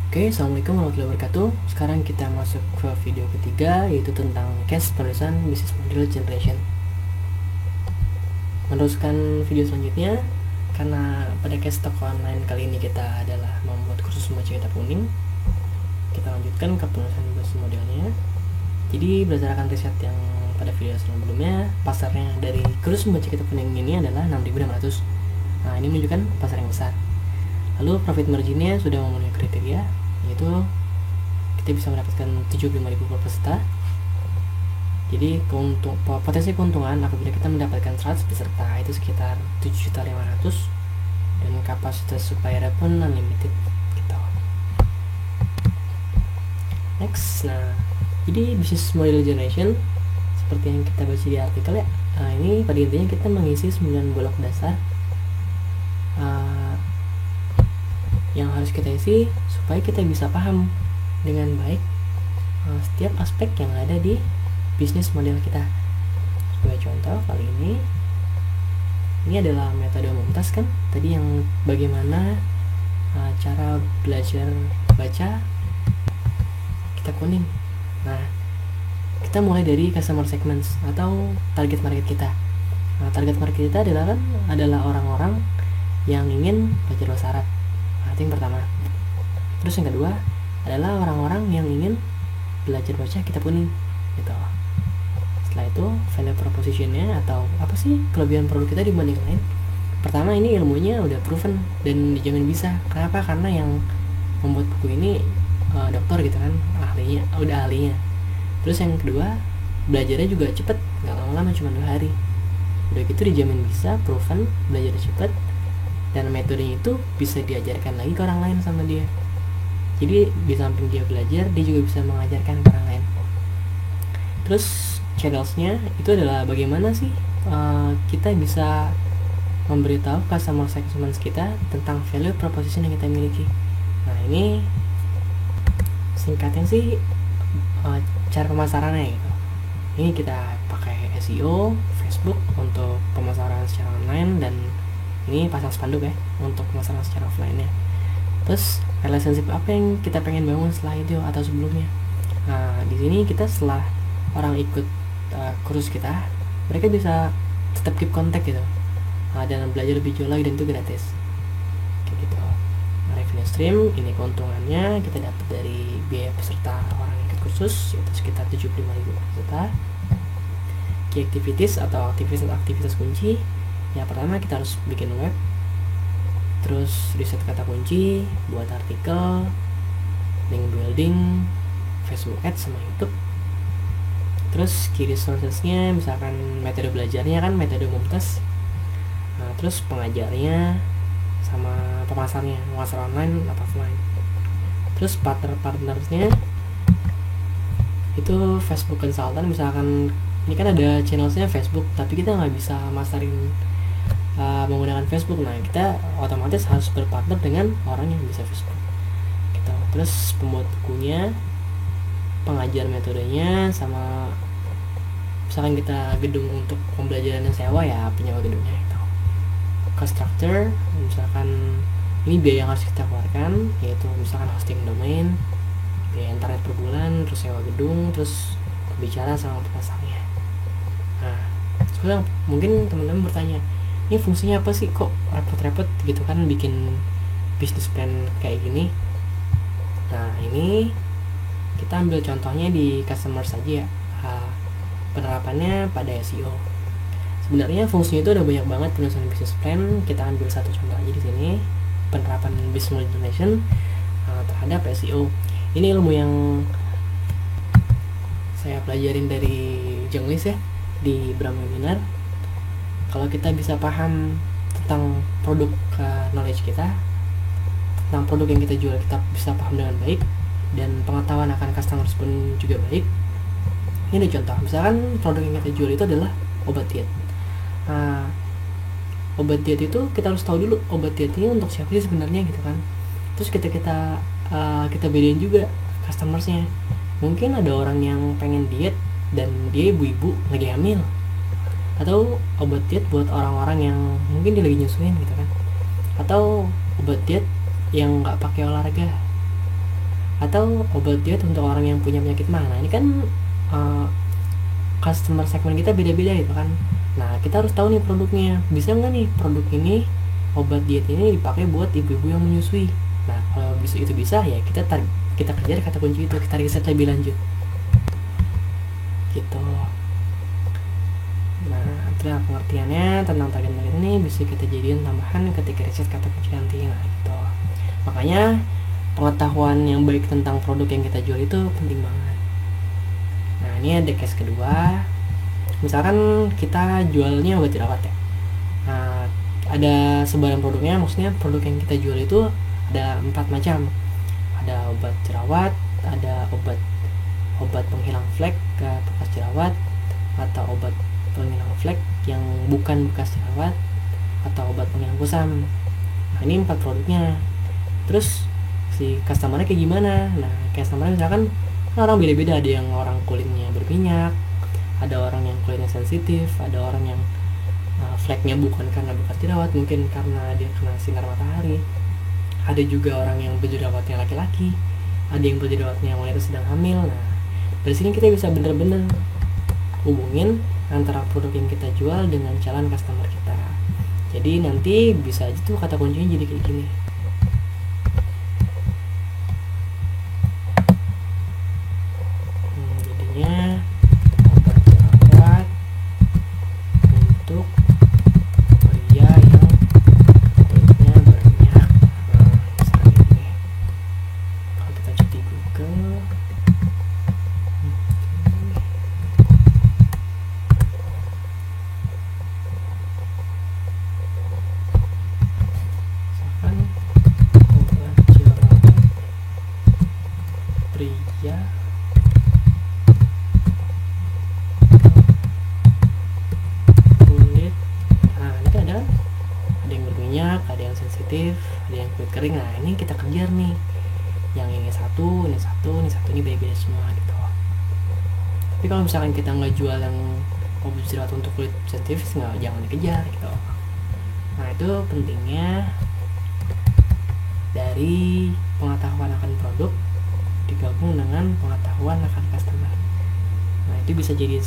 Oke, assalamualaikum warahmatullahi wabarakatuh. Sekarang kita masuk ke video ketiga, yaitu tentang case penulisan business model generation. Meneruskan video selanjutnya, karena pada case toko online kali ini kita adalah membuat kursus membaca kitab kuning, kita lanjutkan ke penulisan business modelnya. Jadi berdasarkan riset yang pada video sebelumnya, pasarnya dari kursus membaca kitab kuning ini adalah 6.600. Nah, ini menunjukkan pasar yang besar. Lalu profit marginnya sudah memenuhi kriteria, yaitu kita bisa mendapatkan 75.000 per peserta. Jadi potensi keuntungan apabila kita mendapatkan 100 peserta itu sekitar 7.500.000, dan kapasitas supplier pun unlimited gitu. Next, nah jadi business model generation seperti yang kita baca di artikel ya. Nah, ini pada intinya kita mengisi 9 blok dasar yang harus kita isi supaya kita bisa paham dengan baik setiap aspek yang ada di bisnis model kita. Sebagai contoh, kali ini adalah metode Mumtaz kan, tadi yang bagaimana cara belajar baca kitab kuning. Nah, kita mulai dari customer segments atau target market kita. Nah, target market kita adalah orang-orang yang ingin belajar bahasa Arab. Itu yang pertama. Terus yang kedua adalah orang-orang yang ingin belajar baca kitab kuning gitu. Setelah itu value propositionnya atau apa sih kelebihan produk kita dibanding lain. Pertama, ini ilmunya udah proven dan dijamin bisa. Kenapa? Karena yang membuat buku ini dokter gitu kan, udah ahlinya. Terus yang kedua, belajarnya juga cepet, nggak lama-lama, cuma 2 hari. Udah gitu dijamin bisa, proven, belajar cepet, dan metodenya itu bisa diajarkan lagi ke orang lain sama dia. Jadi di samping dia belajar, dia juga bisa mengajarkan ke orang lain. Terus channelsnya itu adalah bagaimana sih kita bisa memberitahu customer segments kita tentang value proposition yang kita miliki. Nah, ini singkatnya sih cara pemasarannya gitu. Ini kita pakai SEO, Facebook untuk pemasaran secara online, dan ini pasang spanduk ya untuk pemasaran secara offline-nya. Terus relationship apa yang kita pengen bangun setelah itu atau sebelumnya. Nah, di sini kita setelah orang ikut kursus kita, mereka bisa tetap keep kontak gitu, dan belajar lebih jauh lagi, dan itu gratis kayak gitu. Revenue stream ini keuntungannya kita dapat dari biaya peserta orang yang ikut kursus, yaitu sekitar 75.000 per peserta. Key activities atau aktivitas kunci. Yang pertama, kita harus bikin web, terus riset kata kunci, buat artikel, link building, Facebook Ads sama YouTube. Terus key resourcesnya, misalkan metode belajarnya kan metode Mumtaz. Nah, terus pengajarnya sama pemasarnya, pengasar online atau offline. Terus partnersnya itu Facebook consultant. Misalkan ini kan ada channelnya Facebook, tapi kita nggak bisa masarin menggunakan Facebook. Nah, kita otomatis harus berpartner dengan orang yang bisa Facebook gitu. Terus pembuat bukunya, pengajar metodenya, sama misalkan kita gedung untuk pembelajaran yang sewa, ya penyewa gedungnya gitu. Cost structure, misalkan ini biaya yang harus kita keluarkan, yaitu misalkan hosting domain, biaya internet per bulan, terus sewa gedung, terus bicara sama pemasarnya. Nah, sekarang mungkin teman-teman bertanya, ini fungsinya apa sih, kok repot-repot gitu kan bikin business plan kayak gini. Nah, ini kita ambil contohnya di customer saja ya. Penerapannya pada SEO. Sebenarnya fungsinya itu ada banyak banget penulisan business plan. Kita ambil satu contoh aja di sini, penerapan business generation terhadap SEO. Ini ilmu yang saya pelajarin dari Jenglis ya, di Bram Webinar. Kalau kita bisa paham tentang produk knowledge kita, tentang produk yang kita jual, kita bisa paham dengan baik, dan pengetahuan akan customers pun juga baik. Ini ada contoh, misalkan produk yang kita jual itu adalah obat diet. Nah, obat diet itu kita harus tahu dulu obat diet ini untuk siapa sih sebenarnya gitu kan. Terus kita bedain juga customersnya. Mungkin ada orang yang pengen diet dan dia ibu-ibu lagi hamil, atau obat diet buat orang-orang yang mungkin dia lagi nyusuin gitu kan, atau obat diet yang nggak pakai olahraga atau obat diet untuk orang yang punya penyakit mah. Nah ini kan customer segmen kita beda-beda gitu kan. Nah kita harus tahu nih produknya, bisa nggak nih produk ini, obat diet ini dipakai buat ibu-ibu yang menyusui. Nah kalau itu bisa, ya kita kejar kata kunci itu, kita riset lebih lanjut gitu. Nah itulah pengertiannya tentang target market ini, bisa kita jadiin tambahan ketika riset kata kunci nanti. Nah gitu, makanya pengetahuan yang baik tentang produk yang kita jual itu penting banget. Nah ini ada case kedua, misalkan kita jualnya obat jerawat ya. Nah ada sebaran produknya, maksudnya produk yang kita jual itu ada 4 macam. Ada obat jerawat, ada obat penghilang flek bekas jerawat, atau obat penghilang flek yang bukan bekas jerawat, atau obat penghilang kusam. Nah ini 4 produknya. Terus si customernya kayak gimana? Nah customernya misalkan orang beda-beda, ada yang orang kulitnya berminyak, ada orang yang kulitnya sensitif, ada orang yang fleknya bukan karena bekas jerawat, mungkin karena dia kena sinar matahari. Ada juga orang yang berjerawatnya laki-laki, ada yang berjerawatnya wanita sedang hamil. Nah dari sini kita bisa bener-bener hubungin antara produk yang kita jual dengan calon customer kita. Jadi nanti bisa aja tuh kata kuncinya jadi kayak gini. Jadinya obat jerawat untuk pria yang kulitnya berminyak. Misalnya ini, kalau kita cek di Google, misalkan obat jerawat pria kulit. Nah ini kan ada yang berminyak, ada yang sensitif, ada yang kulit kering. Nah ini kita kejar nih, yang ini satu, ini beda-beda semua gitu. Tapi kalau misalkan kita nggak jual yang obat jerawat untuk kulit sensitif, jangan dikejar gitu. Nah itu pentingnya dari pengetahuan akan produk digabung dengan pengetahuan akan customer. Nah itu bisa jadi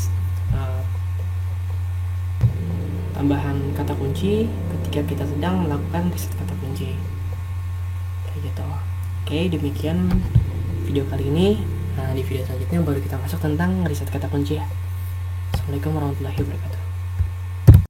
tambahan kata kunci ketika kita sedang melakukan riset kata kunci kayak gitu. Oke, demikian video kali ini. Nah di video selanjutnya baru kita masuk tentang riset kata kunci ya. Assalamualaikum warahmatullahi wabarakatuh.